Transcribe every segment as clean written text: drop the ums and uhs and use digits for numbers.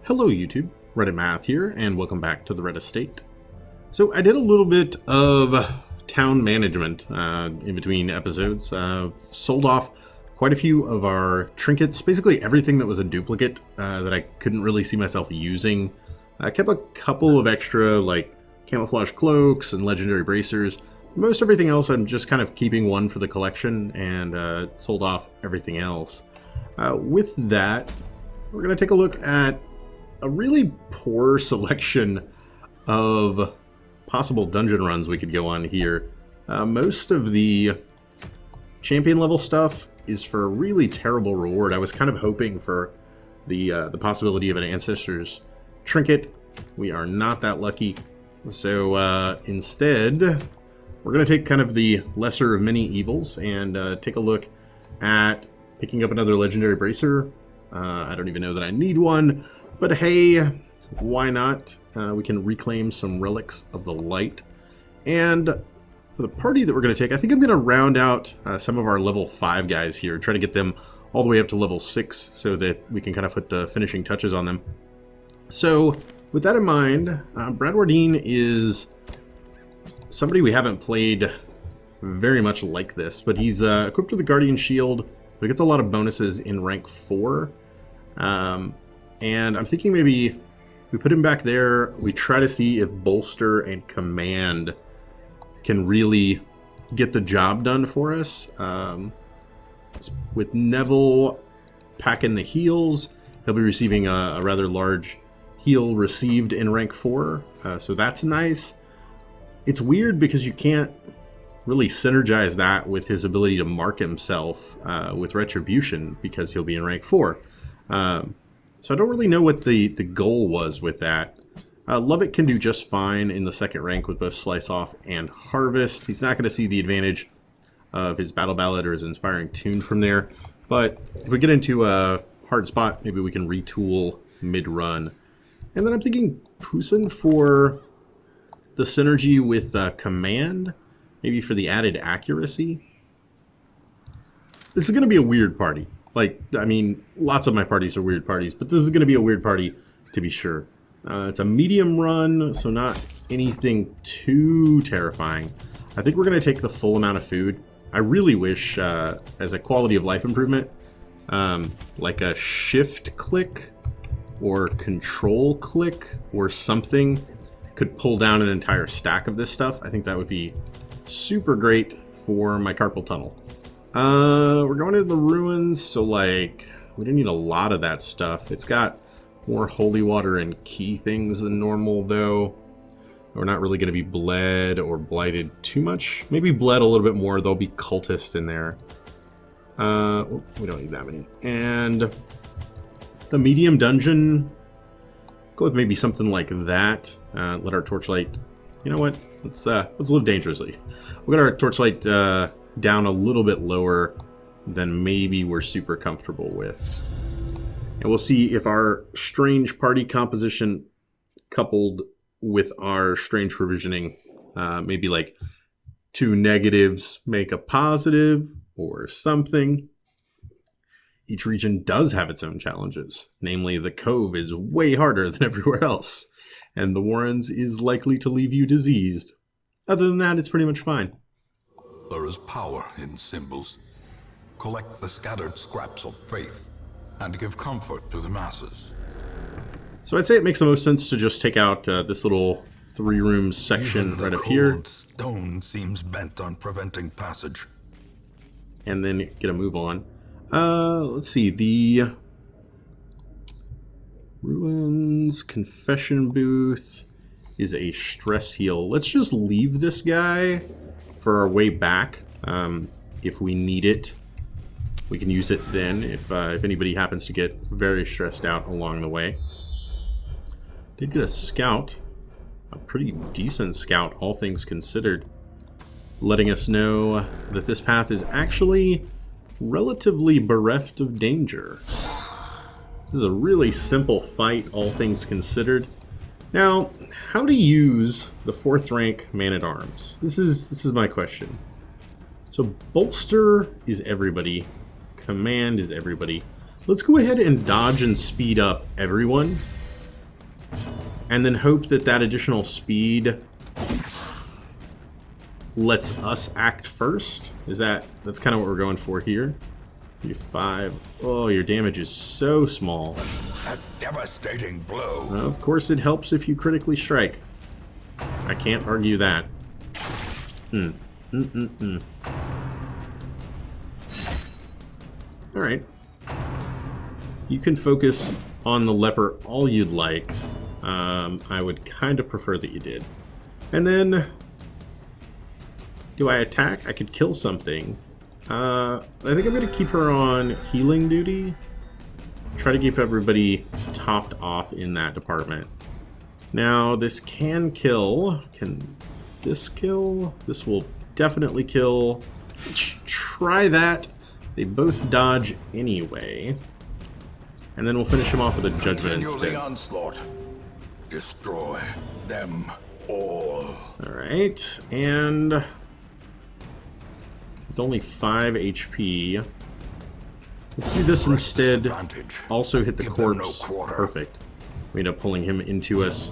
Hello YouTube, Reddit Math here, and welcome back to the Red Estate. So I did a little bit of town management in between episodes. Sold off quite a few of our trinkets, basically everything that was a duplicate that I couldn't really see myself using. I kept a couple of extra like camouflage cloaks and legendary bracers. Most everything else I'm just kind of keeping one for the collection, and sold off everything else. With that, we're going to take a look at a really poor selection of possible dungeon runs we could go on here. Most of the champion level stuff is for a really terrible reward. I was kind of hoping for the possibility of an Ancestor's trinket. We are not that lucky. So instead, we're going to take kind of the lesser of many evils and take a look at picking up another legendary bracer. I don't even know that I need one, but hey, why not? We can reclaim some relics of the light. And for the party that we're going to take, I think I'm going to round out some of our level 5 guys here, try to get them all the way up to level 6 so that we can kind of put the finishing touches on them. So with that in mind, Bradwardine is somebody we haven't played very much like this, but he's equipped with the Guardian Shield. He gets a lot of bonuses in rank 4. And I'm thinking maybe we put him back there. We try to see if Bolster and Command can really get the job done for us. With Neville packing the heals, he'll be receiving a rather large heal received in rank 4. So that's nice. It's weird because you can't really synergize that with his ability to mark himself with Retribution because he'll be in rank 4. So I don't really know what the goal was with that. Louvet can do just fine in the second rank with both Slice Off and Harvest. He's not going to see the advantage of his Battle Ballad or his Inspiring Tune from there. But if we get into a hard spot, maybe we can retool mid-run. And then I'm thinking Poussin for the synergy with Command, maybe for the added accuracy. This is going to be a weird party. Like, I mean, lots of my parties are weird parties, but this is going to be a weird party to be sure. It's a medium run, so not anything too terrifying. I think we're going to take the full amount of food. I really wish, as a quality of life improvement, like a shift click or control click or something could pull down an entire stack of this stuff. I think that would be super great for my carpal tunnel. We're going to the ruins, so like, we don't need a lot of that stuff. It's got more holy water and key things than normal, though. We're not really going to be bled or blighted too much. Maybe bled a little bit more. There'll be cultists in there. We don't need that many. And the medium dungeon, go with maybe something like that. Let our torchlight, you know what? Let's live dangerously. We'll get our torchlight down a little bit lower than maybe we're super comfortable with. And we'll see if our strange party composition coupled with our strange provisioning, maybe like 2 negatives make a positive or something. Each region does have its own challenges. Namely, the Cove is way harder than everywhere else, and the Warrens is likely to leave you diseased. Other than that, it's pretty much fine. There is power in symbols. Collect the scattered scraps of faith and give comfort to the masses. So I'd say it makes the most sense to just take out this little 3-room section right up here. Cold stone seems bent on preventing passage. And then get a move on. Let's see, the ruins confession booth is a stress heal. Let's just leave this guy for our way back. If we need it, we can use it then if anybody happens to get very stressed out along the way. Did get a scout, a pretty decent scout, all things considered, letting us know that this path is actually relatively bereft of danger. This is a really simple fight, all things considered. Now, how to use the 4th rank Man-at-Arms? This is my question. So Bolster is everybody. Command is everybody. Let's go ahead and dodge and speed up everyone. and then hope that that additional speed lets us act first. That's kind of what we're going for here. You 5. Oh, your damage is so small. A devastating blow. Of course, it helps if you critically strike. I can't argue that. Alright. You can focus on the leper all you'd like. I would kind of prefer that you did. And then, do I attack? I could kill something. I think I'm going to keep her on healing duty. Try to keep everybody topped off in that department. Now, this can kill. Can this kill? This will definitely kill. Let's try that. They both dodge anyway. And then we'll finish him off with a judgment instead. The onslaught. Destroy them all. Alright, and with only 5 HP, let's do this instead. Also hit the corpse. Perfect. We end up pulling him into us.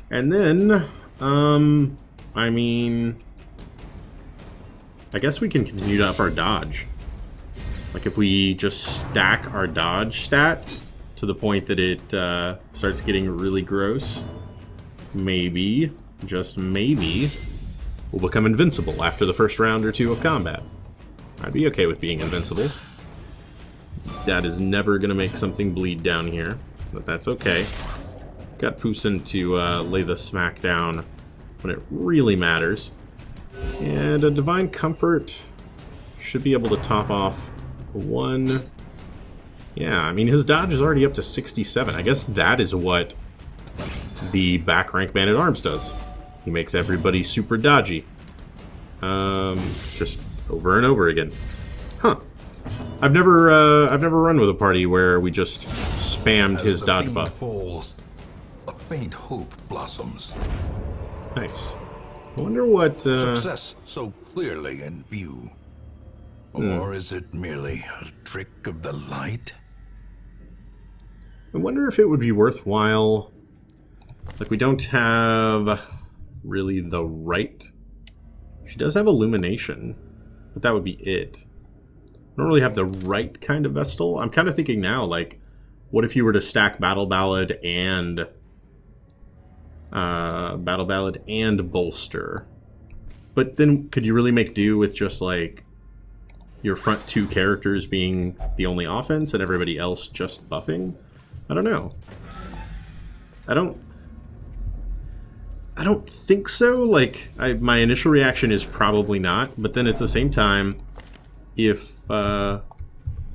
And then, I mean, I guess we can continue to up our dodge. Like if we just stack our dodge stat to the point that it starts getting really gross, maybe, just maybe, we'll become invincible after the first round or two of combat. I'd be okay with being invincible. That is never going to make something bleed down here, but that's okay. Got Poussin to lay the smack down when it really matters. And a Divine Comfort should be able to top off 1. Yeah, I mean, his dodge is already up to 67. I guess that is what the back rank Man-at-Arms does. He makes everybody super dodgy. Just over and over again. Huh. I've never run with a party where we just spammed his dodge buff. Falls, a faint hope blossoms. Nice. I wonder what... Success so clearly in view. Or is it merely a trick of the light? I wonder if it would be worthwhile... Like, we don't have really the right... She does have illumination, but that would be it. I don't really have the right kind of Vestal. I'm kind of thinking now, like, what if you were to stack Battle Ballad and... Bolster? But then, could you really make do with just, like, your front 2 characters being the only offense and everybody else just buffing? I don't know. I don't think so. Like, my initial reaction is probably not, but then at the same time, if the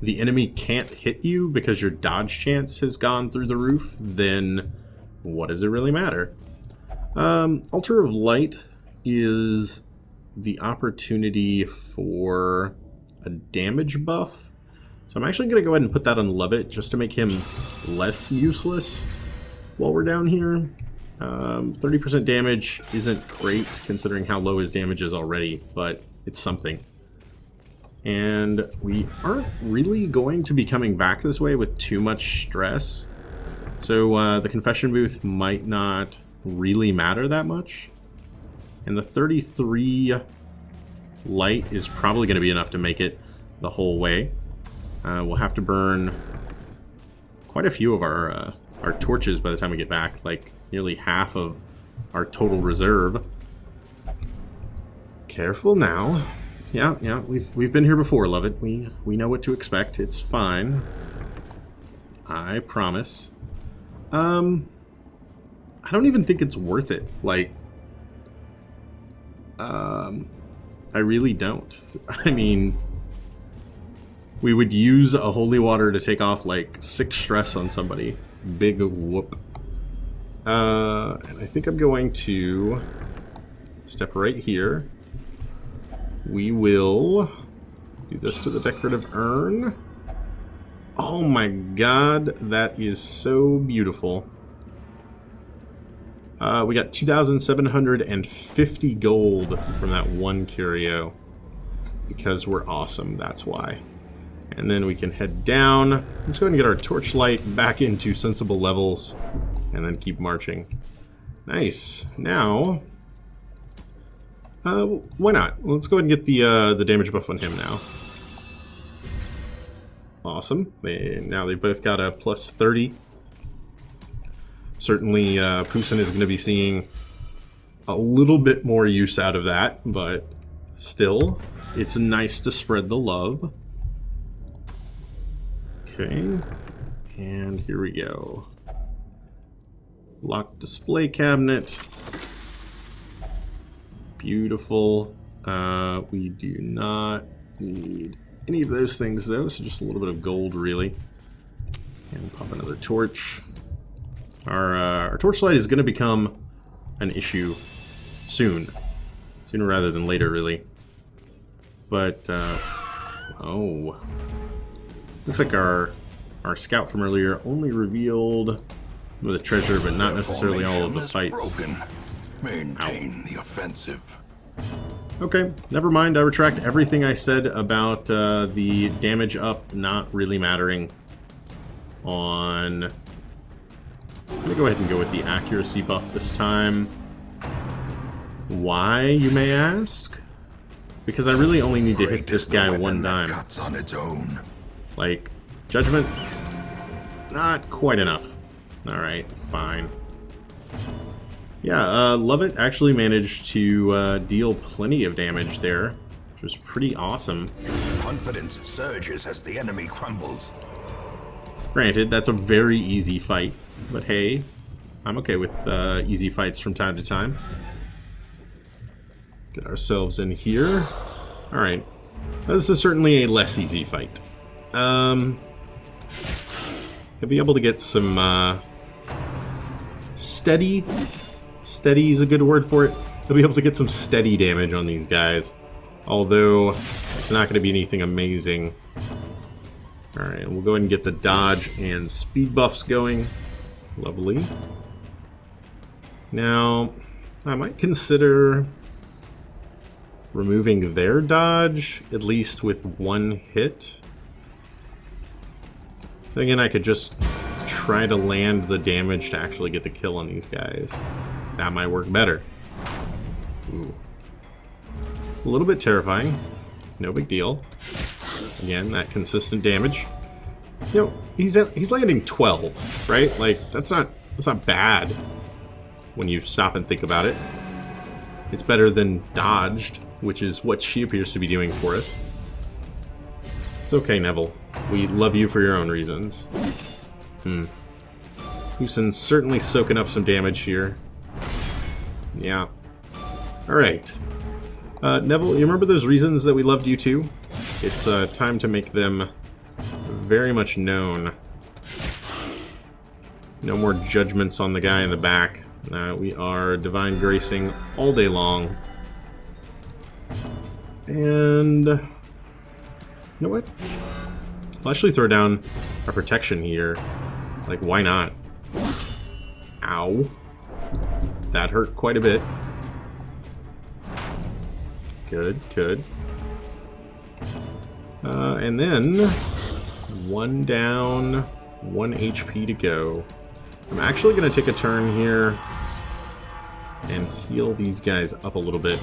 enemy can't hit you because your dodge chance has gone through the roof, then what does it really matter? Altar of Light is the opportunity for a damage buff. So I'm actually going to go ahead and put that on Louvet just to make him less useless while we're down here. 30% damage isn't great considering how low his damage is already, but it's something. And we aren't really going to be coming back this way with too much stress. So the confession booth might not really matter that much. And the 33 light is probably going to be enough to make it the whole way. We'll have to burn quite a few of our torches by the time we get back, like nearly half of our total reserve. Careful now. Yeah, we've been here before, Louvet. We know what to expect. It's fine. I promise. I don't even think it's worth it. Like, I really don't. I mean, we would use a holy water to take off like 6 stress on somebody. Big whoop. And I think I'm going to step right here. We will do this to the decorative urn. Oh my god, that is so beautiful. We got 2,750 gold from that one curio. Because we're awesome, that's why. And then we can head down. Let's go ahead and get our torchlight back into sensible levels. and then keep marching. Nice. Now, why not? Let's go ahead and get the damage buff on him now. Awesome. Now they both got a plus 30. Certainly, Poussin is going to be seeing a little bit more use out of that, but still, it's nice to spread the love. Okay, and here we go. Locked display cabinet. Beautiful. We do not need any of those things though, so just a little bit of gold really. And pop another torch. Our torchlight is going to become an issue soon. Sooner rather than later really. But, oh. Looks like our scout from earlier only revealed some of the treasure, but not necessarily all of the fights. Broken. Maintain the offensive. Okay, never mind. I retract everything I said about the damage up not really mattering on... I'm going to go ahead and go with the accuracy buff this time. Why, you may ask? Because I really only need to hit this guy one time. Cuts on its own. Like, judgment? Not quite enough. Alright, fine. Yeah, Louvet actually managed to deal plenty of damage there, which was pretty awesome. Confidence surges as the enemy crumbles. Granted, that's a very easy fight, but hey, I'm okay with easy fights from time to time. Get ourselves in here. Alright, this is certainly a less easy fight. I'll be able to get some steady is a good word for it. I'll be able to get some steady damage on these guys, although it's not going to be anything amazing. Alright, we'll go ahead and get the dodge and speed buffs going. Lovely. Now, I might consider removing their dodge, at least with one hit. Again, I could just try to land the damage to actually get the kill on these guys. That might work better. Ooh. A little bit terrifying. No big deal. Again, that consistent damage. You know, he's landing 12, right? Like, that's not bad when you stop and think about it. It's better than dodged, which is what she appears to be doing for us. It's okay, Neville. We love you for your own reasons. Poussin's certainly soaking up some damage here. Yeah. Alright. Neville, you remember those reasons that we loved you too? It's time to make them very much known. No more judgments on the guy in the back. We are divine gracing all day long. And... you know what? I'll actually throw down a protection here. Like, why not? Ow. That hurt quite a bit. Good, good. And then, one down, 1 HP to go. I'm actually going to take a turn here and heal these guys up a little bit.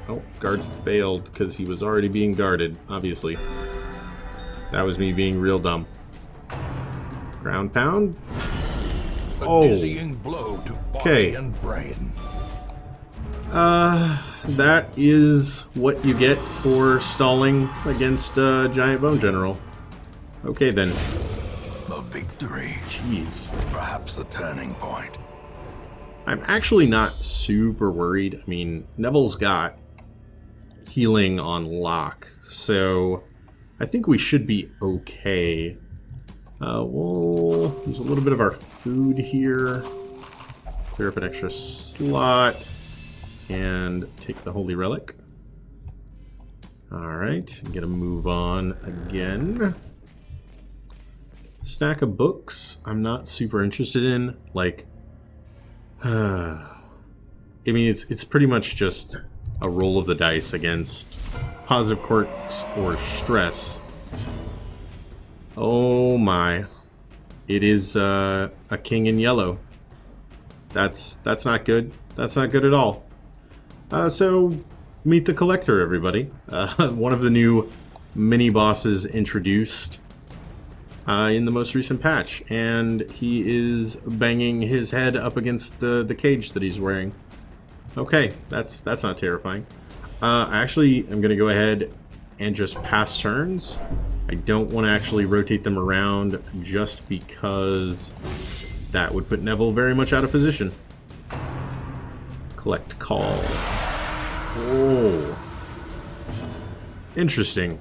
Oh, guard failed because he was already being guarded, obviously. That was me being real dumb. Ground pound. A dizzying blow to body and brain. That is what you get for stalling against Giant Bone General. Okay, then. A victory. Jeez. Perhaps the turning point. I'm actually not super worried. I mean, Neville's got healing on lock, so I think we should be okay. We'll use a little bit of our food here. Clear up an extra slot. And take the Holy Relic. Alright, get a move on again. Stack of books I'm not super interested in. Like, I mean, it's pretty much just a roll of the dice against positive quirks or stress. Oh my. It is a king in yellow. That's not good. That's not good at all. So, meet the Collector, everybody. One of the new mini-bosses introduced in the most recent patch. And he is banging his head up against the cage that he's wearing. Okay, that's not terrifying. Actually, I'm going to go ahead and just pass turns. I don't want to actually rotate them around just because that would put Neville very much out of position. Collect call. Oh. Interesting.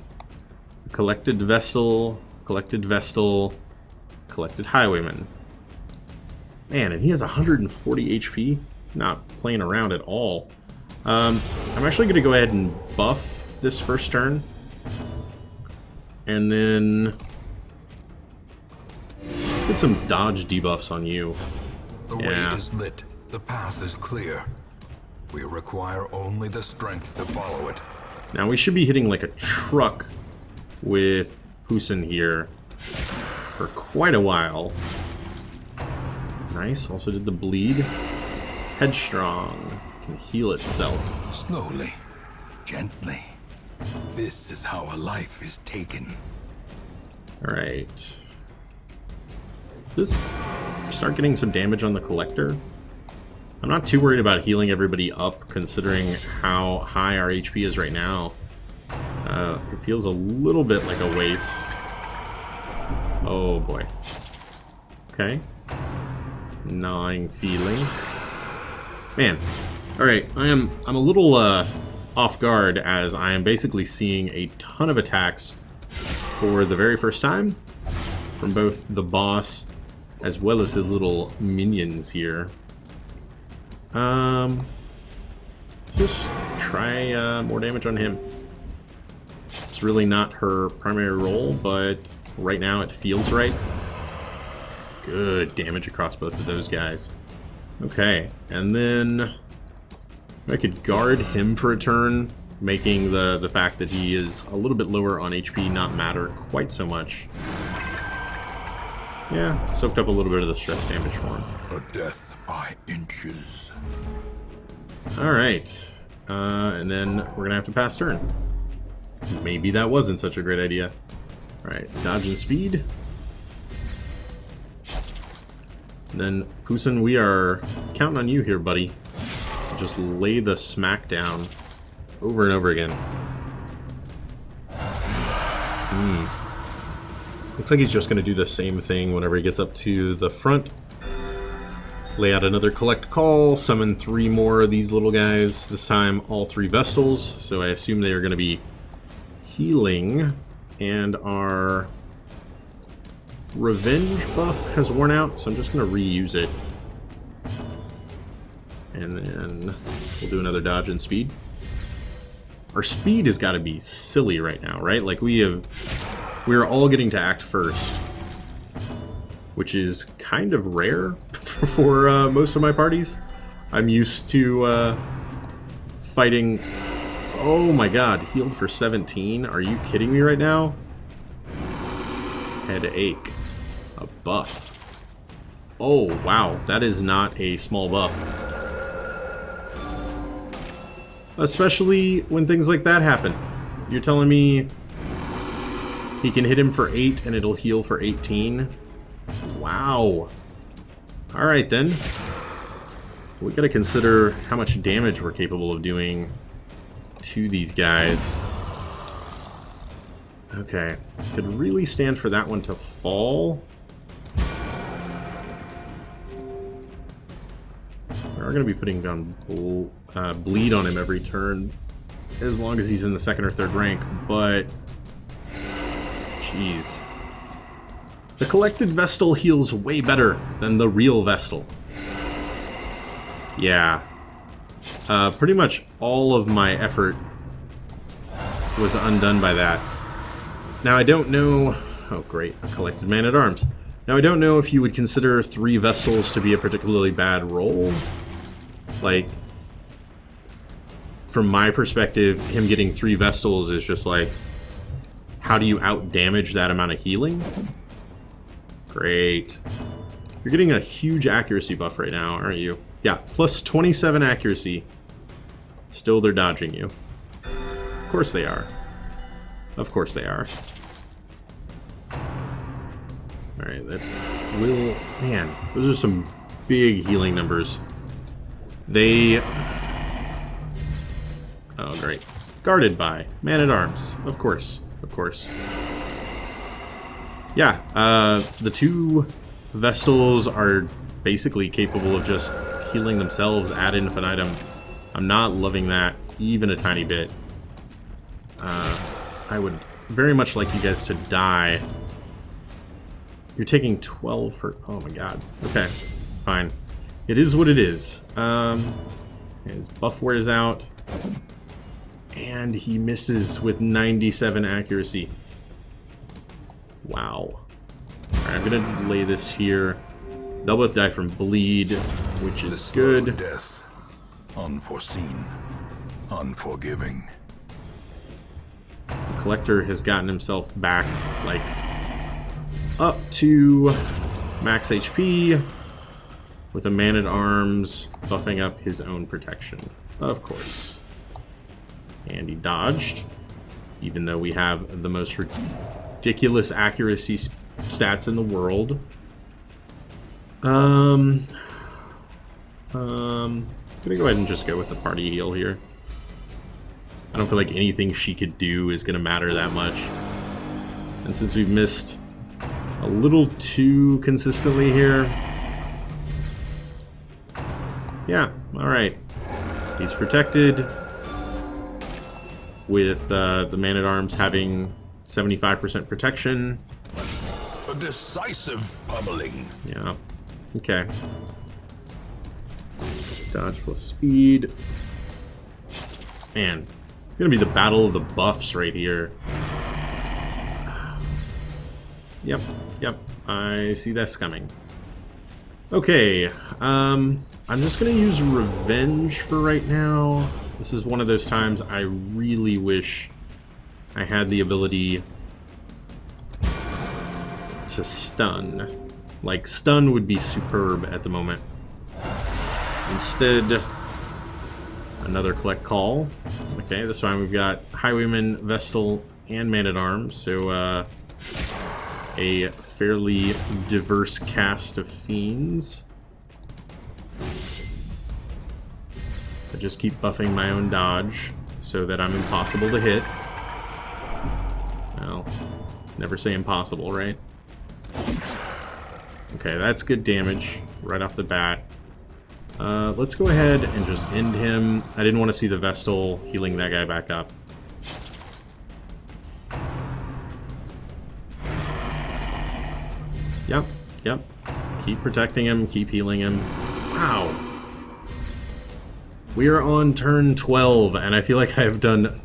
Collected Vestal, Collected Vestal, Collected Highwayman. Man, and he has 140 HP. Not playing around at all. I'm actually going to go ahead and buff this first turn. And then let's get some dodge debuffs on you. The way is lit. The path is clear. We require only the strength to follow it. Now we should be hitting like a truck with Husin here for quite a while. Nice. Also did the bleed. Headstrong. Can heal itself. Slowly. Gently. This is how a life is taken. Alright. Just start getting some damage on the Collector. I'm not too worried about healing everybody up, considering how high our HP is right now. It feels a little bit like a waste. Oh boy. Okay. Gnawing feeling. Man. Alright, I'm a little off guard as I am basically seeing a ton of attacks for the very first time from both the boss as well as his little minions here. Just try more damage on him. It's really not her primary role, but right now it feels right. Good damage across both of those guys. Okay, and then I could guard him for a turn, making the fact that he is a little bit lower on HP not matter quite so much. Yeah, soaked up a little bit of the stress damage for him. A death by inches. Alright, and then we're gonna have to pass turn. Maybe that wasn't such a great idea. Alright, dodge and speed. And then, Husin, we are counting on you here, buddy. Just lay the smack down over and over again. Looks like he's just going to do the same thing whenever he gets up to the front. Lay out another collect call, summon 3 more of these little guys. This time, all 3 Vestals, so I assume they are going to be healing. And our revenge buff has worn out, so I'm just going to reuse it. And then we'll do another dodge and speed. Our speed has got to be silly right now, right? Like we're all getting to act first, which is kind of rare for most of my parties. I'm used to fighting. Oh my god, healed for 17. Are you kidding me right now? Headache. A buff. Oh wow, that is not a small buff. Especially when things like that happen. You're telling me he can hit him for 8 and it'll heal for 18? Wow. Alright then. We gotta consider how much damage we're capable of doing to these guys. Okay. Could really stand for that one to fall. We are gonna be putting down bleed on him every turn, as long as he's in the 2nd or 3rd rank, but jeez. The Collected Vestal heals way better than the real Vestal. Yeah. Pretty much all of my effort was undone by that. Now I don't know... Oh great, a Collected Man-at-Arms. Now I don't know if you would consider 3 Vestals to be a particularly bad roll. Like, from my perspective, him getting 3 Vestals is just like, how do you out-damage that amount of healing? Great. You're getting a huge accuracy buff right now, aren't you? Yeah, plus 27 accuracy. Still, they're dodging you. Of course they are. Of course they are. Alright, that will... Man, those are some big healing numbers. They... Oh, great. Guarded by Man-at-Arms. Of course. Of course. Yeah, the two Vestals are basically capable of just healing themselves ad infinitum. I'm not loving that even a tiny bit. I would very much like you guys to die. You're taking 12 for... Oh my god. Okay, fine. It is what it is. His buff wears out. And he misses with 97 accuracy. Wow. Alright, I'm gonna lay this here. They'll both die from bleed, which is This good. slow death, unforeseen, unforgiving. The Collector has gotten himself back, like, up to max HP with a Man-at-Arms buffing up his own protection. Of course. And he dodged, even though we have the most ridiculous accuracy stats in the world. Gonna go ahead and just go with the party heal here. I don't feel like anything she could do is gonna matter that much. And since we've missed a little too consistently here... Yeah, alright. He's protected, with the Man-at-Arms having 75% protection. A decisive pummeling. Yeah. Okay. Dodge plus speed. Man, it's gonna be the battle of the buffs right here. Yep, yep. I see this coming. Okay, I'm just gonna use revenge for right now. This is one of those times I really wish I had the ability to stun. Like, stun would be superb at the moment. Instead, another collect call. Okay, this time we've got Highwayman, Vestal, and Man-at-Arms, so a fairly diverse cast of fiends. I just keep buffing my own dodge so that I'm impossible to hit. Well, never say impossible, right? Okay, that's good damage right off the bat. Let's go ahead and just end him. I didn't want to see the Vestal healing that guy back up. Yep, yep. Keep protecting him, keep healing him. Wow. We are on turn 12, and I feel like I have done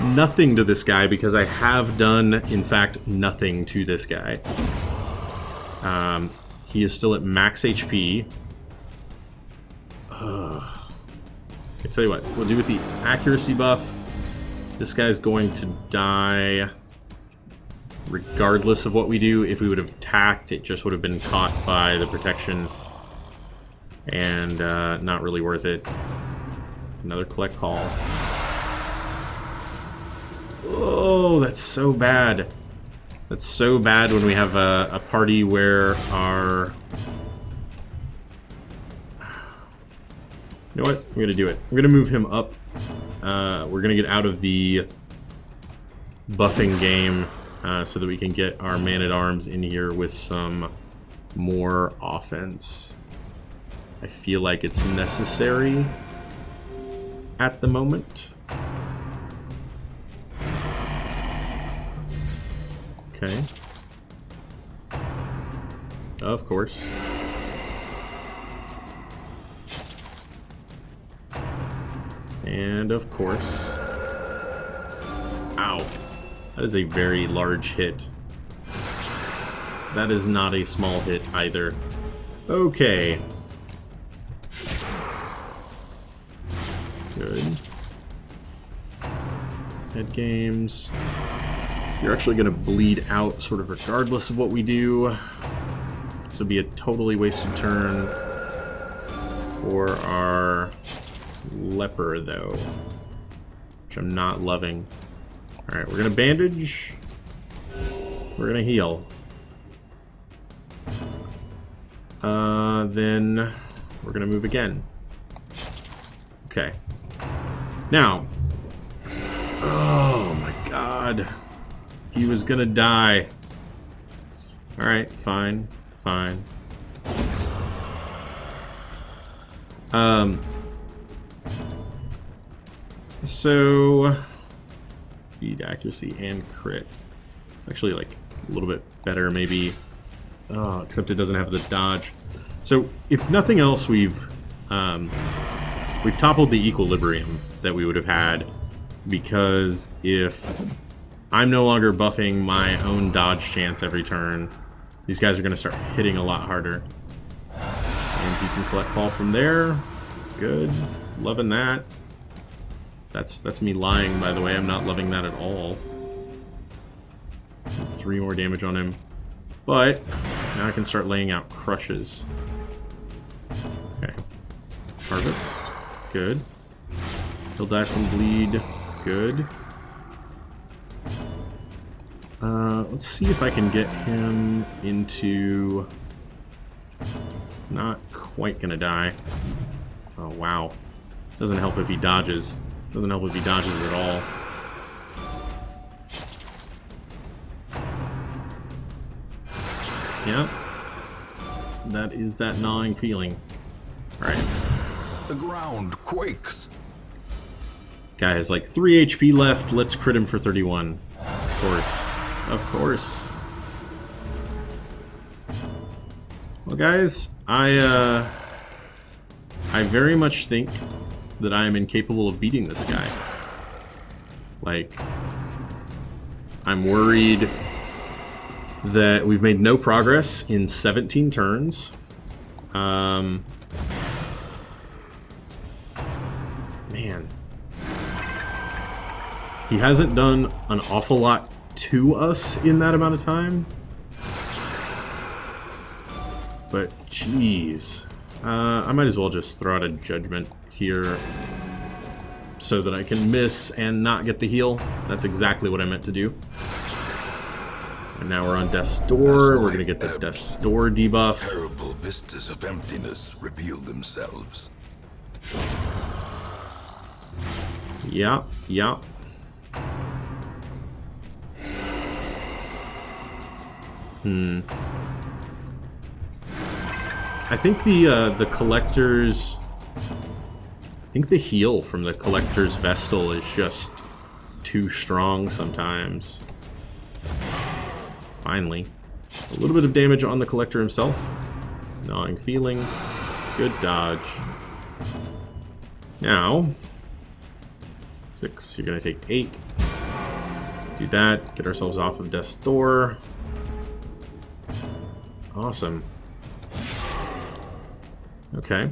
nothing to this guy because I have done, in fact, nothing to this guy. He is still at max HP. I tell you what, we'll do with the accuracy buff. This guy's going to die regardless of what we do. If we would have attacked, it just would have been caught by the protection. And not really worth it. Another collect call. Oh, that's so bad. That's so bad when we have a party where our... You know what? I'm going to do it. I'm going to move him up. We're going to get out of the buffing game so that we can get our Man-at-Arms in here with some more offense. I feel like it's necessary at the moment. Okay. Of course. And of course. Ow. That is a very large hit. That is not a small hit either. Okay. Good. Head games. You're actually going to bleed out sort of regardless of what we do. This would be a totally wasted turn for our leper, though, which I'm not loving. Alright, we're going to bandage. We're going to heal. Then we're going to move again. Okay. Now. Oh my god. He was going to die. Alright, fine. Fine. So speed, accuracy, and crit. It's actually like a little bit better, maybe. Oh, except it doesn't have the dodge. So if nothing else, we've toppled the equilibrium that we would have had, because if I'm no longer buffing my own dodge chance every turn, these guys are going to start hitting a lot harder. And he can collect call from there. Good. Loving that. That's me lying, by the way. I'm not loving that at all. 3 more damage on him. But now I can start laying out crushes. Okay. Harvest. Good. He'll die from bleed. Good. Let's see if I can get him into... Not quite gonna die. Oh, wow. Doesn't help if he dodges. Doesn't help if he dodges at all. Yeah. That is that gnawing feeling. Alright. The ground quakes. Guy has like 3 HP left. Let's crit him for 31. Of course. Of course. Well, guys, I very much think that I am incapable of beating this guy. Like, I'm worried that we've made no progress in 17 turns. Man. He hasn't done an awful lot to us in that amount of time. But, jeez. I might as well just throw out a judgment here so that I can miss and not get the heal. That's exactly what I meant to do. And now we're on Death's Door. We're going to get the Death's Door debuff. Terrible vistas of emptiness reveal themselves. Yeah, yeah. I think the Collector's... I think the heal from the Collector's Vestal is just too strong sometimes. Finally. A little bit of damage on the Collector himself. Gnawing feeling. Good dodge. Now... 6, you're going to take 8. Do that. Get ourselves off of Death's Door. Awesome. Okay.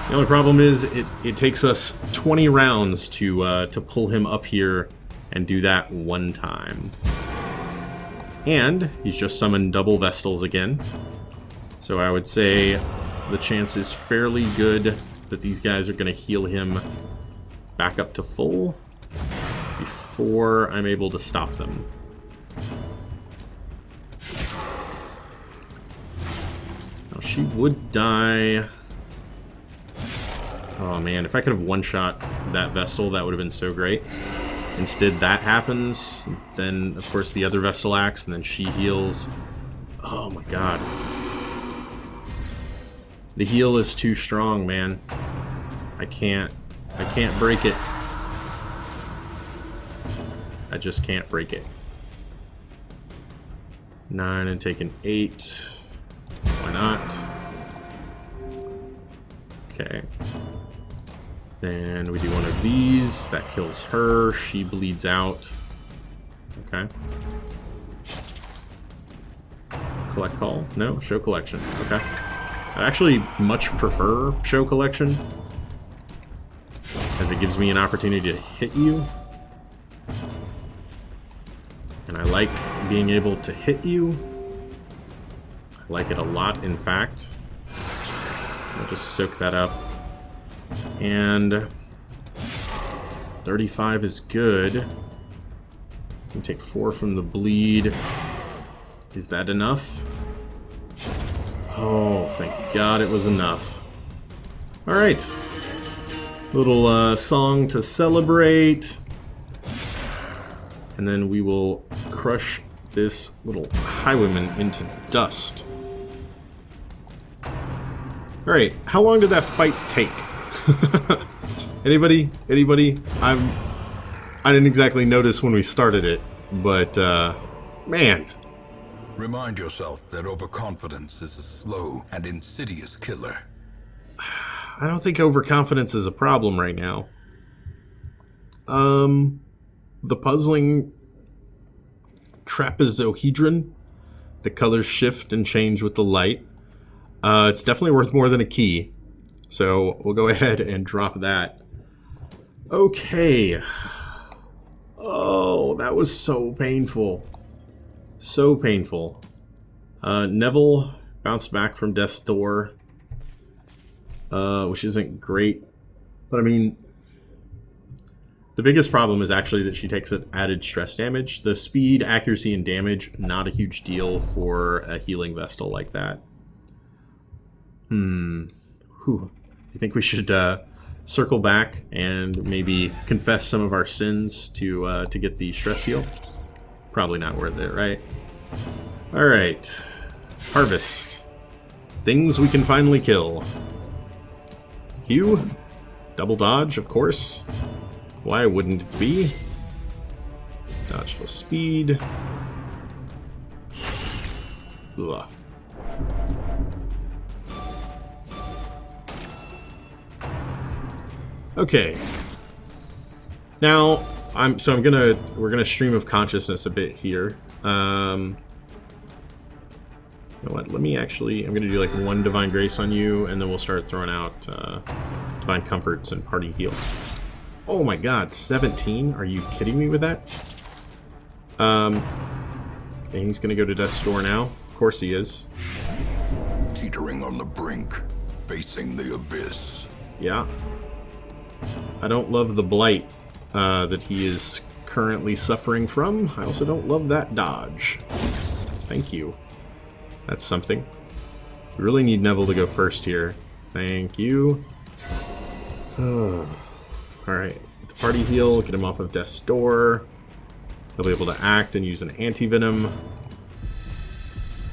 The only problem is it takes us 20 rounds to pull him up here and do that one time. And he's just summoned double Vestals again. So I would say the chance is fairly good that these guys are going to heal him back up to full before I'm able to stop them. Now she would die. Oh man, if I could have one-shot that Vestal, that would have been so great. Instead, that happens. Then, of course, the other Vestal acts, and then she heals. Oh my god. The heal is too strong, man. I can't break it. I just can't break it. 9 and taking 8. Why not? Okay. Then we do one of these. That kills her. She bleeds out. Okay. Collect call? No? Show collection. Okay. I actually much prefer show collection, as it gives me an opportunity to hit you. And I like being able to hit you. like it a lot, in fact. I'll just soak that up. And 35 is good. We take 4 from the bleed. Is that enough? Oh, thank God it was enough. Alright. Little song to celebrate. And then we will crush this little highwayman into dust. Alright, how long did that fight take? Anybody? I didn't exactly notice when we started it, but, man. Remind yourself that overconfidence is a slow and insidious killer. I don't think overconfidence is a problem right now. The puzzling trapezohedron, the colors shift and change with the light. It's definitely worth more than a key, so we'll go ahead and drop that. Okay. Oh, that was so painful. So painful. Neville bounced back from death's door, which isn't great. But I mean, the biggest problem is actually that she takes an added stress damage. The speed, accuracy, and damage, not a huge deal for a healing Vestal like that. Whew. Do you think we should circle back and maybe confess some of our sins to get the stress heal? Probably not worth it, right? Alright. Harvest. Things we can finally kill. Hugh. Double dodge, of course. Why wouldn't it be? Dodge plus speed. Ugh. Okay. Now, we're gonna stream of consciousness a bit here. You know what? I'm gonna do like 1 divine grace on you, and then we'll start throwing out divine comforts and party heal. Oh my God, 17? Are you kidding me with that? And he's gonna go to death's door now. Of course he is. Teetering on the brink, facing the abyss. Yeah. I don't love the blight that he is currently suffering from. I also don't love that dodge. Thank you. That's something. We really need Neville to go first here. Thank you. Alright. The party heal, get him off of death's door. He'll be able to act and use an anti-venom.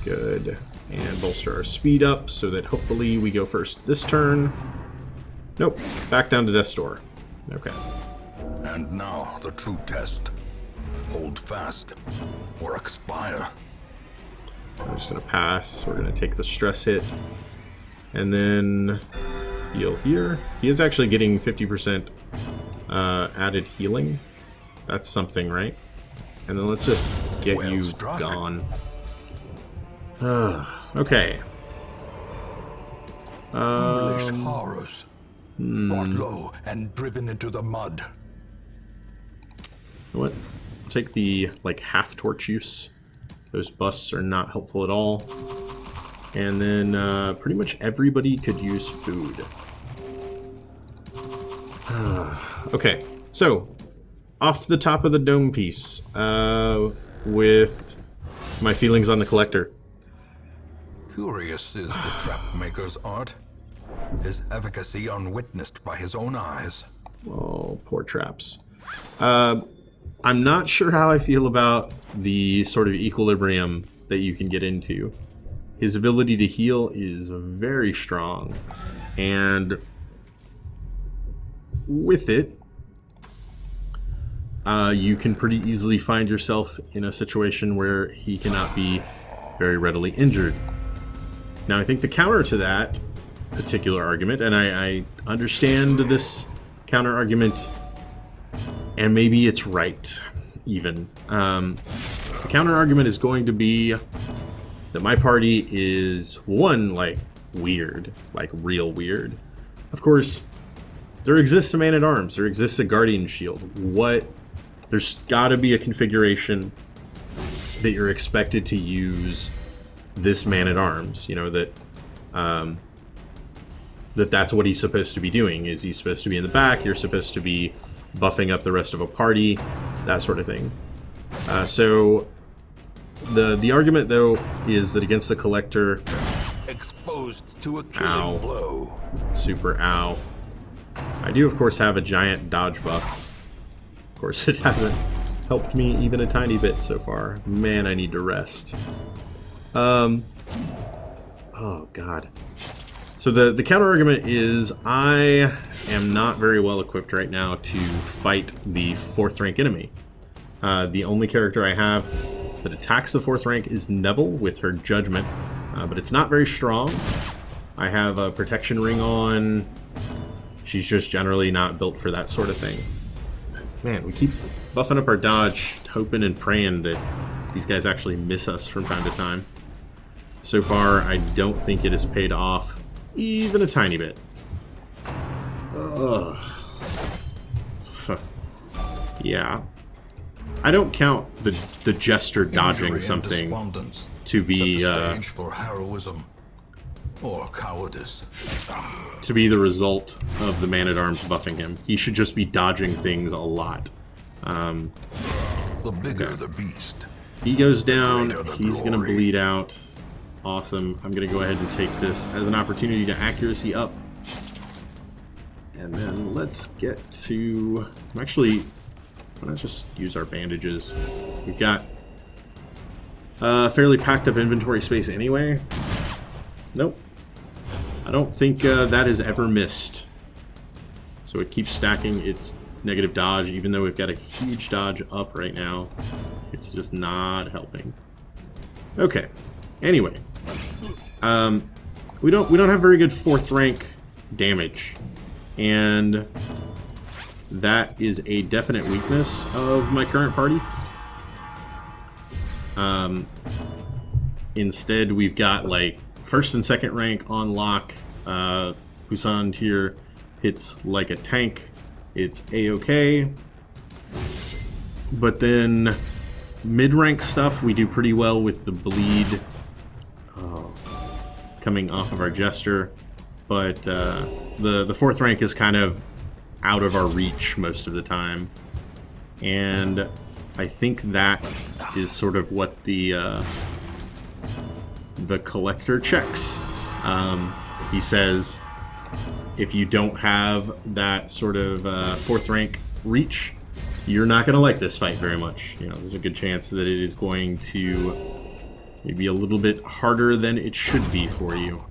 Good. And bolster our speed up so that hopefully we go first this turn. Nope. Back down to death's door. Okay. And now the true test. Hold fast or expire. I'm just going to pass. We're going to take the stress hit. And then heal here. He is actually getting 50% added healing. That's something, right? And then let's just get Well you struck. gone. Okay. Foolish horrors. Brought low and driven into the mud. You know what? Take the half torch use. Those busts are not helpful at all. And then pretty much everybody could use food. Okay, so off the top of the dome piece with my feelings on the Collector. Curious is the trap maker's art. His efficacy unwitnessed by his own eyes. Oh, poor traps. I'm not sure how I feel about the sort of equilibrium that you can get into. His ability to heal is very strong, and with it, you can pretty easily find yourself in a situation where he cannot be very readily injured. Now, I think the counter to that particular argument, and I understand this counter argument, and maybe it's right, even. The counter argument is going to be that my party is, one, weird, real weird. Of course, there exists a man-at-arms, there exists a guardian shield. There's gotta be a configuration that you're expected to use this man-at-arms. You know, that that's what he's supposed to be doing. Is he's supposed to be in the back, you're supposed to be buffing up the rest of a party, that sort of thing. So the argument, though, is that against the Collector... Exposed to a killing blow. Super ow. I do, of course, have a giant dodge buff. Of course, it hasn't helped me even a tiny bit so far. Man, I need to rest. Oh, God. So the counter-argument is I am not very well equipped right now to fight the 4th rank enemy. The only character I have that attacks the 4th rank is Neville with her Judgment, but it's not very strong. I have a protection ring on. She's just generally not built for that sort of thing. Man, we keep buffing up our dodge, hoping and praying that these guys actually miss us from time to time. So far, I don't think it has paid off even a tiny bit. Ugh. Yeah. I don't count the jester dodging something to be for heroism or cowardice. To be the result of the man-at-arms buffing him. He should just be dodging things a lot. The bigger the beast. He goes down. He's going to bleed out. Awesome. I'm going to go ahead and take this as an opportunity to accuracy up. And then let's get to... Actually, why not just use our bandages? We've got fairly packed up inventory space anyway. Nope. I don't think that has ever missed. So it keeps stacking its negative dodge, even though we've got a huge dodge up right now. It's just not helping. Okay. Anyway, we don't have very good 4th rank damage, and that is a definite weakness of my current party. Instead, we've got like 1st and 2nd rank on lock. Busan tier hits like a tank. It's a-okay. But then mid-rank stuff we do pretty well with the bleed coming off of our jester. But the 4th rank is kind of out of our reach most of the time. And I think that is sort of what the Collector checks. He says if you don't have that sort of 4th rank reach, you're not going to like this fight very much. You know, there's a good chance that it is going to maybe a little bit harder than it should be for you.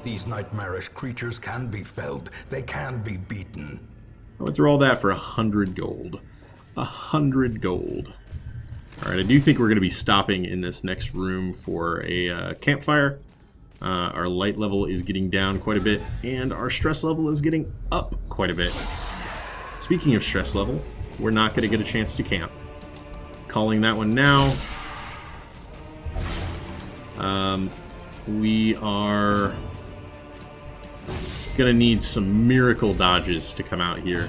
These nightmarish creatures can be felled. They can be beaten. I went through all that for 100 gold. 100 gold. Alright, I do think we're going to be stopping in this next room for a campfire. Our light level is getting down quite a bit, and our stress level is getting up quite a bit. Speaking of stress level, we're not going to get a chance to camp. Calling that one now. We are going to need some miracle dodges to come out here.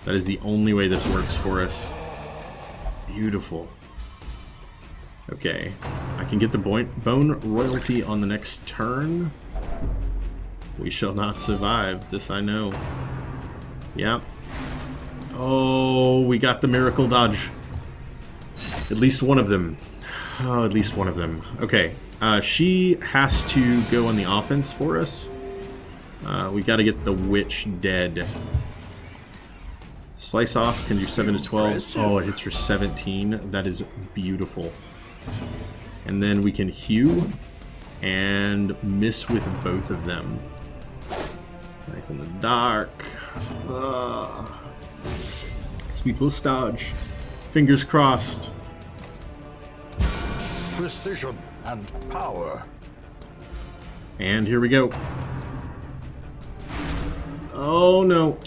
That is the only way this works for us. Beautiful. Okay, I can get the bone royalty on the next turn. We shall not survive, this I know. Yep. Oh, we got the miracle dodge. At least one of them. Oh, at least one of them. Okay, she has to go on the offense for us. We got to get the witch dead. Slice off can do 7 to 12. Oh, it hits for 17. That is beautiful. And then we can hew and miss with both of them. Knife in the dark. Sweepless dodge. Fingers crossed. Precision and power. And here we go. Oh no.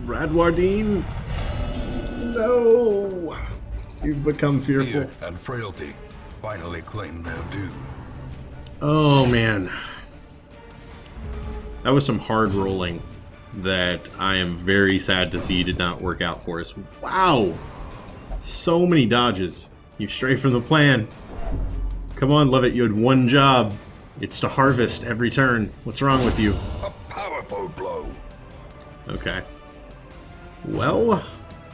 Bradwardine. No. You've become fearful. Fear and frailty finally claim their due. Oh man. That was some hard rolling. that I am very sad to see did not work out for us. Wow! So many dodges. You stray from the plan. Come on, Louvet, you had one job. It's to harvest every turn. What's wrong with you? A powerful blow. Okay. Well,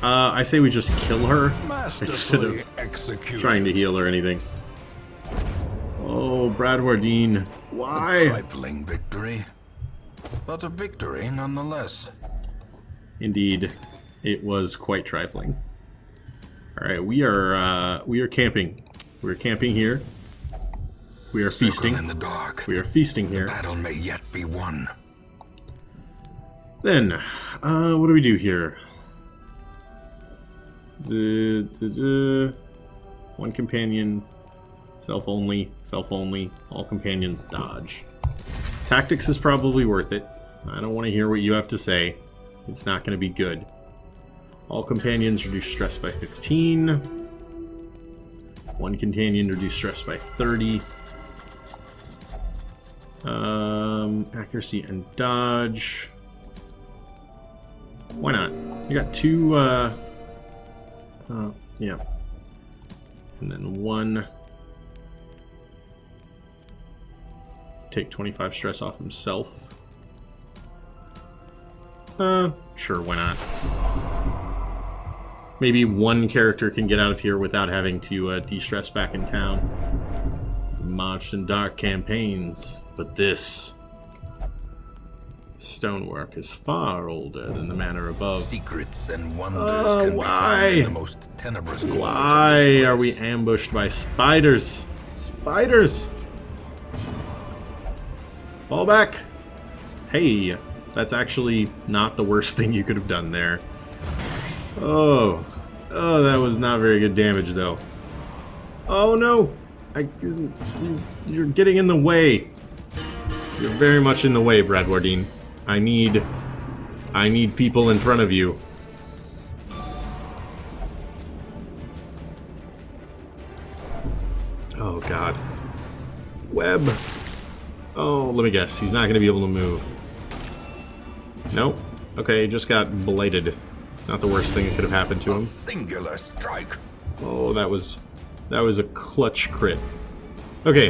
I say we just kill her instead of executed. trying to heal or anything. Oh, Bradwardine. A Why? trifling victory, but a victory nonetheless. Indeed, it was quite trifling. All right, we are camping. We're camping here. We are feasting. In the dark. We are feasting here. Battle may yet be won. Then, what do we do here? One companion, self only, all companions dodge. Tactics is probably worth it. I don't want to hear what you have to say. It's not going to be good. All companions reduce stress by 15. One companion reduce stress by 30. Accuracy and dodge. Why not? You got two, yeah. And then one. Take 25 stress off himself. Sure, why not? Maybe one character can get out of here without having to de-stress back in town. Marched in dark campaigns, but this stonework is far older than the manor above. Secrets and wonders can be found in the most tenebrous corners of Why this are we place. ambushed by spiders? Spiders! Fall back! Hey, that's actually not the worst thing you could have done there. Oh, that was not very good damage, though. Oh no! You're getting in the way. You're very much in the way, Bradwardine. I need people in front of you. Oh god. Web. Oh, let me guess. He's not going to be able to move. Nope. Okay, he just got bladed. Not the worst thing that could have happened to A him. singular strike. Oh, that was a clutch crit. Okay.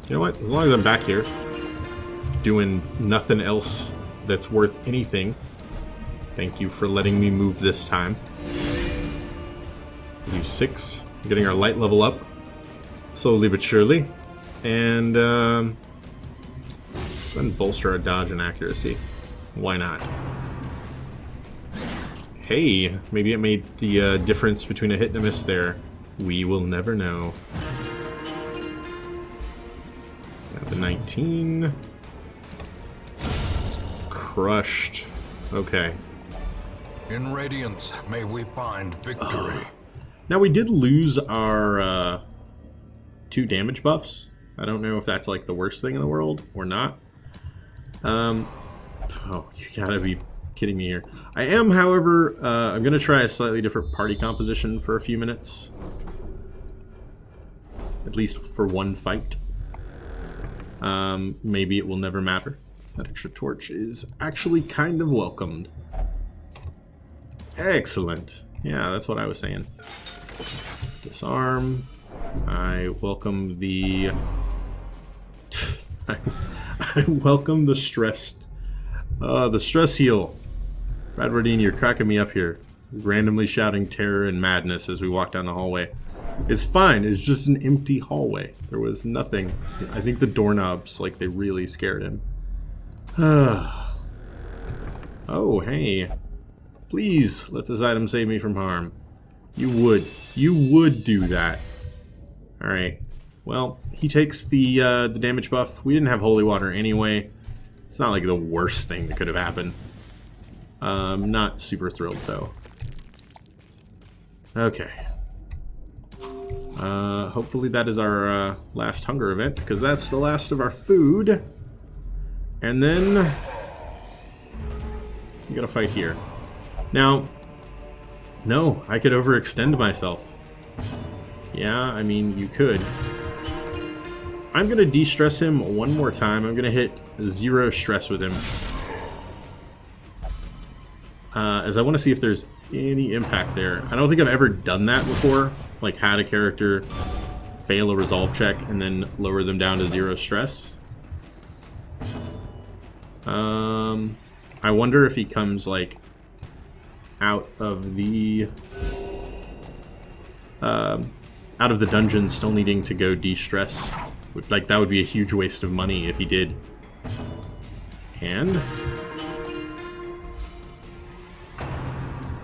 You know what? As long as I'm back here, doing nothing else that's worth anything. Thank you for letting me move this time. Use 6. Getting our light level up. Slowly but surely. And, go ahead and bolster our dodge and accuracy. Why not? Hey, maybe it made the difference between a hit and a miss there. We will never know. Got the 19. Crushed. Okay. In Radiance, may we find victory. Now we did lose our 2 damage buffs. I don't know if that's like the worst thing in the world or not. Oh, you gotta be kidding me here. I am, however, I'm gonna try a slightly different party composition for a few minutes. At least for one fight. Maybe it will never matter. That extra torch is actually kind of welcomed. Excellent. Yeah, that's what I was saying. Disarm. I welcome the... I welcome the stress heal. Bradwardine, you're cracking me up here. Randomly shouting terror and madness as we walk down the hallway. It's fine, it's just an empty hallway. There was nothing. I think the doorknobs, like, they really scared him. Oh, hey. Please, let this item save me from harm. You would do that. Alright. Well, he takes the damage buff. We didn't have holy water anyway. It's not like the worst thing that could have happened. Not super thrilled, though. Okay. Hopefully that is our last hunger event, because that's the last of our food. And then... we gotta fight here. Now... no, I could overextend myself. Yeah, I mean, you could. I'm going to de-stress him one more time. I'm going to hit 0 stress with him. As I want to see if there's any impact there. I don't think I've ever done that before. Like, had a character fail a resolve check and then lower them down to 0 stress. I wonder if he comes, like, out of the dungeon still needing to go de-stress. Like, that would be a huge waste of money if he did. And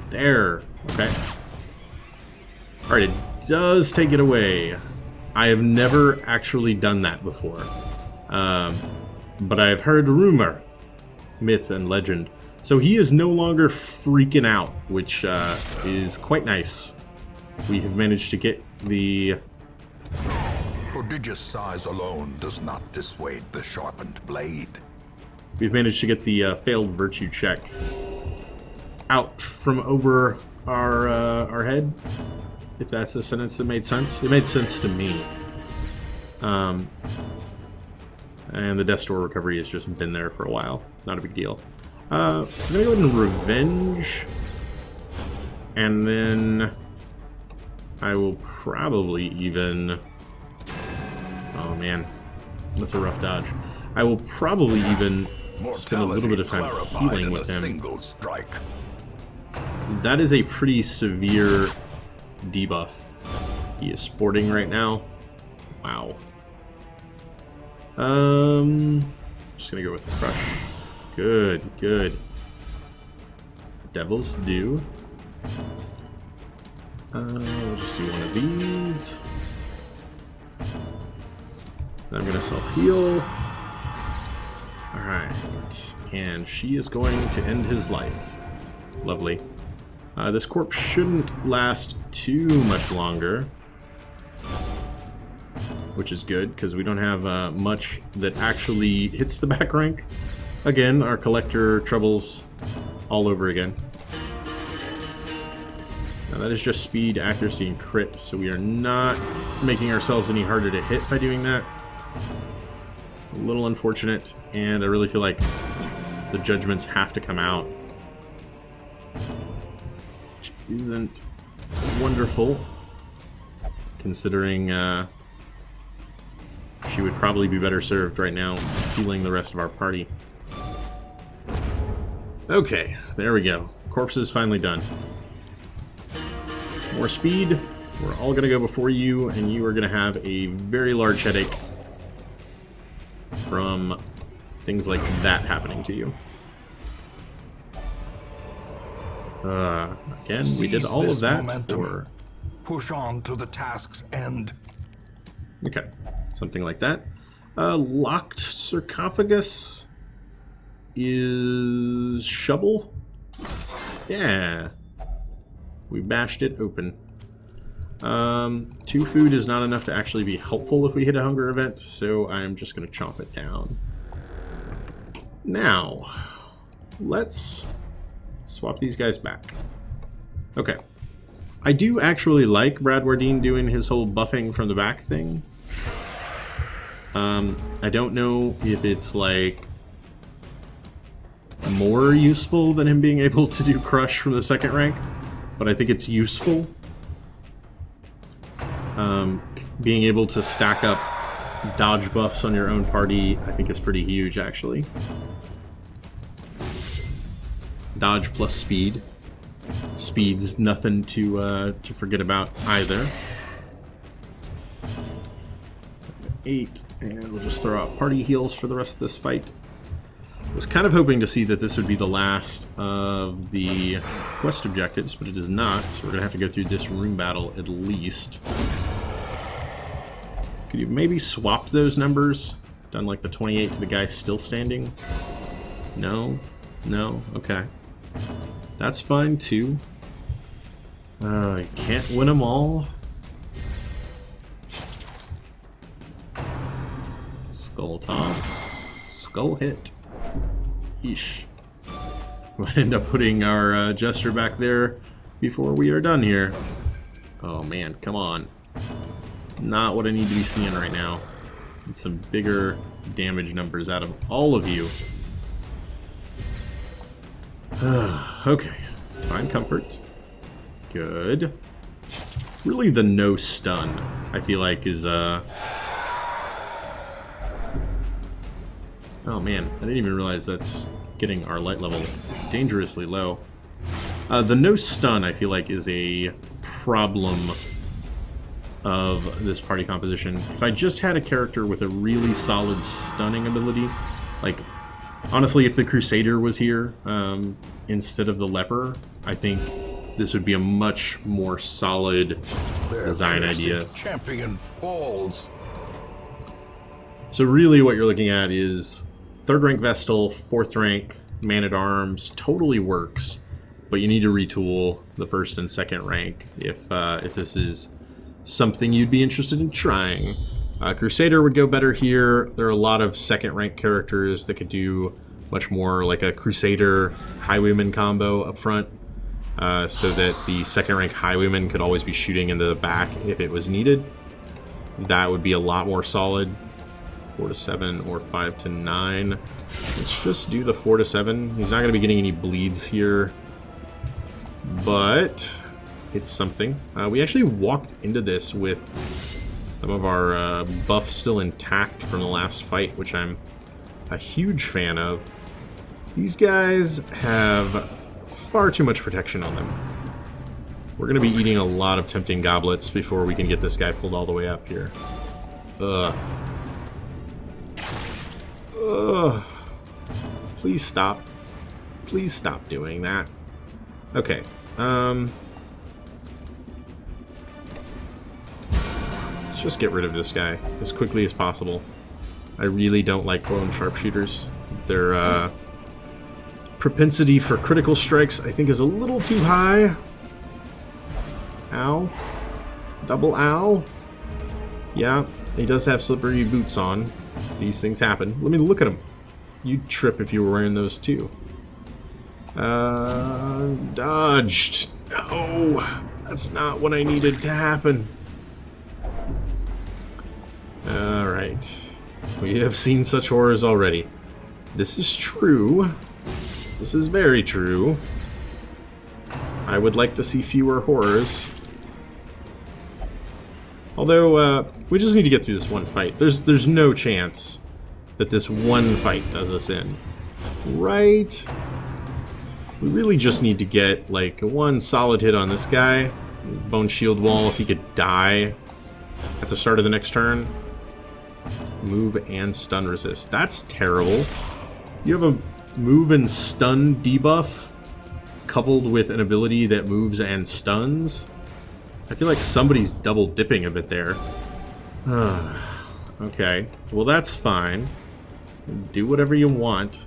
there. Okay. Alright, it does take it away. I have never actually done that before. But I've heard rumor, myth, and legend. So he is no longer freaking out, which is quite nice. We have managed to get the... Prodigious size alone does not dissuade the sharpened blade. We've managed to get the failed virtue check out from over our head. If that's a sentence that made sense. It made sense to me. And the Death Store recovery has just been there for a while. Not a big deal. I'm going to go ahead and revenge. And then I will probably even... Oh man, that's a rough dodge. I will probably even spend a little bit of time healing with him. Single strike. That is a pretty severe debuff he is sporting right now. Wow. Just gonna go with the crush. Good, good. Devil's due. We'll just do one of these. Then I'm gonna self-heal. Alright. And she is going to end his life. Lovely. This corpse shouldn't last too much longer. Which is good, because we don't have much that actually hits the back rank. Again, our collector troubles all over again. Now that is just speed, accuracy, and crit, so we are not making ourselves any harder to hit by doing that. A little unfortunate, and I really feel like the judgments have to come out. Which isn't wonderful, considering she would probably be better served right now healing the rest of our party. Okay, there we go. Corpse is finally done. More speed. We're all going to go before you, and you are going to have a very large headache from things like that happening to you. Again, we did all of that for... Push on to the task's end. Okay, something like that. Locked sarcophagus is shovel. Yeah, we bashed it open. 2 food is not enough to actually be helpful if we hit a hunger event, so I'm just going to chomp it down. Now, let's swap these guys back. Okay. I do actually like Bradwardine doing his whole buffing from the back thing. I don't know if it's, like, more useful than him being able to do crush from the 2nd rank, but I think it's useful. Being able to stack up dodge buffs on your own party, I think is pretty huge, actually. Dodge plus speed. Speed's nothing to forget about either. 8, and we'll just throw out party heals for the rest of this fight. I was kind of hoping to see that this would be the last of the quest objectives, but it is not, so we're going to have to go through this room battle at least. Could you maybe swap those numbers? Done like the 28 to the guy still standing? No? No? Okay. That's fine too. You can't win them all. Skull toss. Skull hit. Yeesh. Might end up putting our jester back there before we are done here. Oh man, come on. Not what I need to be seeing right now. Get some bigger damage numbers out of all of you. Okay. Find comfort. Good. Really the no stun, I feel like, is, Oh man, I didn't even realize that's getting our light level dangerously low. The no stun, I feel like, is a problem of this party composition. If I just had a character with a really solid stunning ability, like, honestly, if the Crusader was here instead of the Leper, I think this would be a much more solid design idea. Champion falls. So really what you're looking at is 3rd rank Vestal, 4th rank Man-at-Arms, totally works, but you need to retool the 1st and 2nd rank if this is something you'd be interested in trying. Crusader would go better here. There are a lot of 2nd rank characters that could do much more, like a Crusader Highwayman combo up front, so that the 2nd rank Highwayman could always be shooting into the back if it was needed. That would be a lot more solid. 4 to 7 or 5 to 9. Let's just do the 4 to 7. He's not going to be getting any bleeds here, but it's something. We actually walked into this with some of our buff still intact from the last fight, which I'm a huge fan of. These guys have far too much protection on them. We're going to be eating a lot of tempting goblets before we can get this guy pulled all the way up here. Ugh. Ugh. Please stop. Please stop doing that. Okay. Let's just get rid of this guy as quickly as possible. I really don't like bone sharpshooters. Their propensity for critical strikes, I think, is a little too high. Ow. Double ow. Yeah, he does have slippery boots on. These things happen. Let me look at him. You'd trip if you were wearing those too. Dodged. No, that's not what I needed to happen. Alright. We have seen such horrors already. This is true. This is very true. I would like to see fewer horrors. Although, we just need to get through this one fight. There's no chance that this one fight does us in. Right? We really just need to get, like, one solid hit on this guy. Bone shield wall, if he could die at the start of the next turn. Move and stun resist. That's terrible. You have a move and stun debuff coupled with an ability that moves and stuns. I feel like somebody's double dipping a bit there. Okay, well that's fine. Do whatever you want.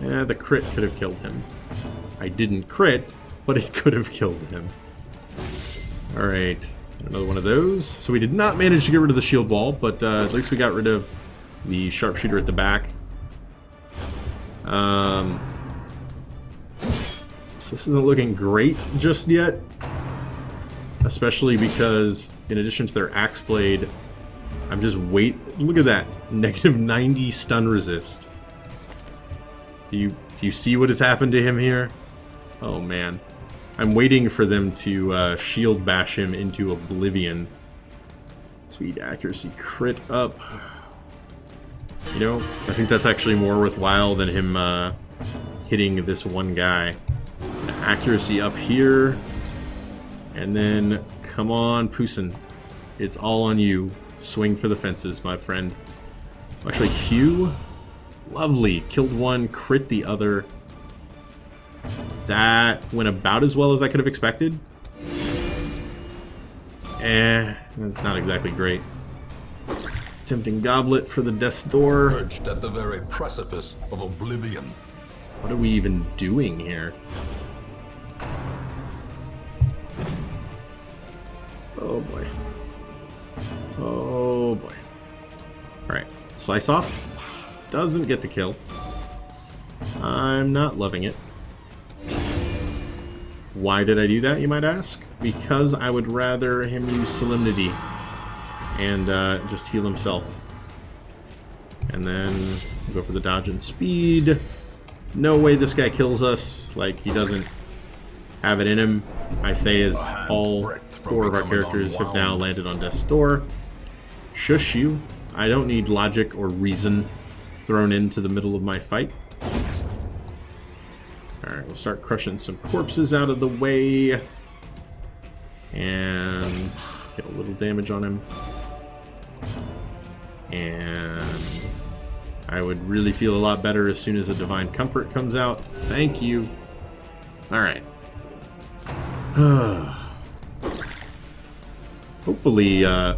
Yeah, the crit could have killed him. I didn't crit, but it could have killed him. Alright, another one of those. So we did not manage to get rid of the shield wall, but at least we got rid of the sharpshooter at the back. So this isn't looking great just yet. Especially because, in addition to their axe blade, I'm just look at that. Negative 90 stun resist. Do you see what has happened to him here? Oh man. I'm waiting for them to shield bash him into oblivion. Speed, accuracy, crit up. You know, I think that's actually more worthwhile than him hitting this one guy. Accuracy up here. And then, come on, Poussin. It's all on you. Swing for the fences, my friend. Actually, Hugh. Lovely. Killed one, crit the other. That went about as well as I could have expected. That's not exactly great. Tempting goblet for the death's door. Perched at the very precipice of oblivion. What are we even doing here? Oh boy. Oh boy. Alright. Slice off. Doesn't get the kill. I'm not loving it. Why did I do that, you might ask? Because I would rather him use Solemnity and just heal himself. And then go for the dodge and speed. No way this guy kills us. Like, he doesn't have it in him. I say as all 4 of our characters have now landed on death's door. Shush you. I don't need logic or reason thrown into the middle of my fight. Alright, we'll start crushing some corpses out of the way. And get a little damage on him. And I would really feel a lot better as soon as a Divine Comfort comes out. Thank you. Alright. Hopefully, I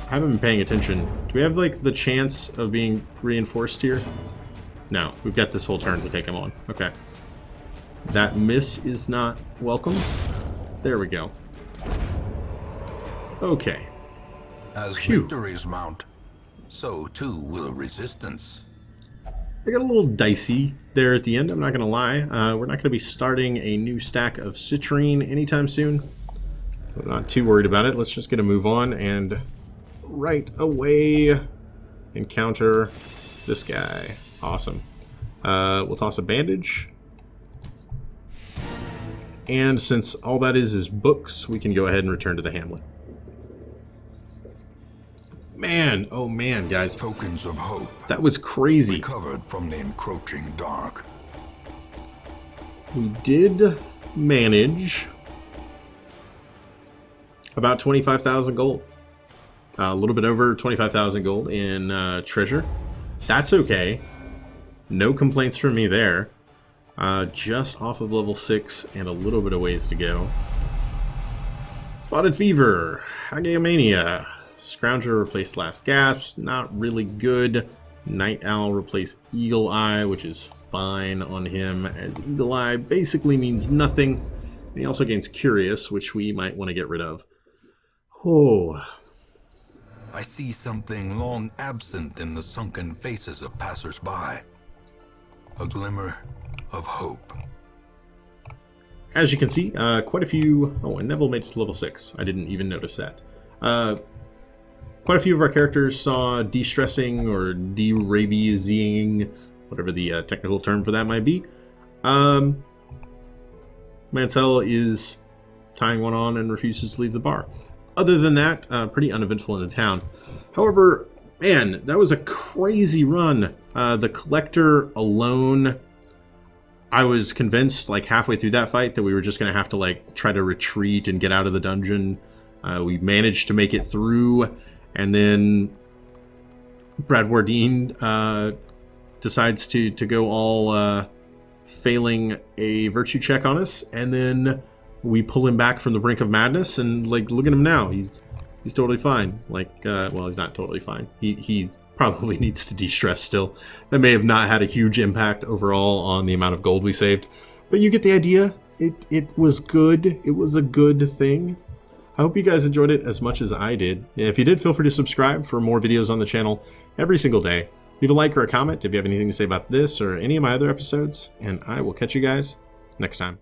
haven't been paying attention. Do we have, like, the chance of being reinforced here? No, we've got this whole turn to take him on. Okay. That miss is not welcome. There we go. Okay. As Phew. victories mount, so too will resistance. I got a little dicey there at the end, I'm not going to lie. We're not going to be starting a new stack of citrine anytime soon. I'm not too worried about it. Let's just get a move on and right away encounter this guy. Awesome. We'll toss a bandage. And since all that is books, we can go ahead and return to the hamlet. Man, oh man, guys. Tokens of hope. That was crazy. Recovered from the encroaching dark. We did manage about 25,000 gold. A little bit over 25,000 gold in treasure. That's okay. No complaints from me there. Just off of level 6 and a little bit of ways to go. Spotted Fever. Hageomania. Scrounger replaced Last Gasp. Not really good. Night Owl replaced Eagle Eye, which is fine on him, as Eagle Eye basically means nothing. And he also gains Curious, which we might want to get rid of. Oh. I see something long absent in the sunken faces of passers-by. A glimmer of hope. As you can see, quite a few... Oh, and Neville made it to level 6. I didn't even notice that. Quite a few of our characters saw de-stressing or de-rabiesing, whatever the technical term for that might be. Mansell is tying one on and refuses to leave the bar. Other than that, pretty uneventful in the town. However, man, that was a crazy run. The Collector alone, I was convinced, like, halfway through that fight that we were just going to have to, like, try to retreat and get out of the dungeon. We managed to make it through, and then Bradwardine decides to go all failing a virtue check on us, and then we pull him back from the brink of madness, and, like, look at him now. He's totally fine. Like, well, he's not totally fine. He probably needs to de-stress still. That may have not had a huge impact overall on the amount of gold we saved, but you get the idea. It was good. It was a good thing. I hope you guys enjoyed it as much as I did. If you did, feel free to subscribe for more videos on the channel every single day. Leave a like or a comment if you have anything to say about this or any of my other episodes, and I will catch you guys next time.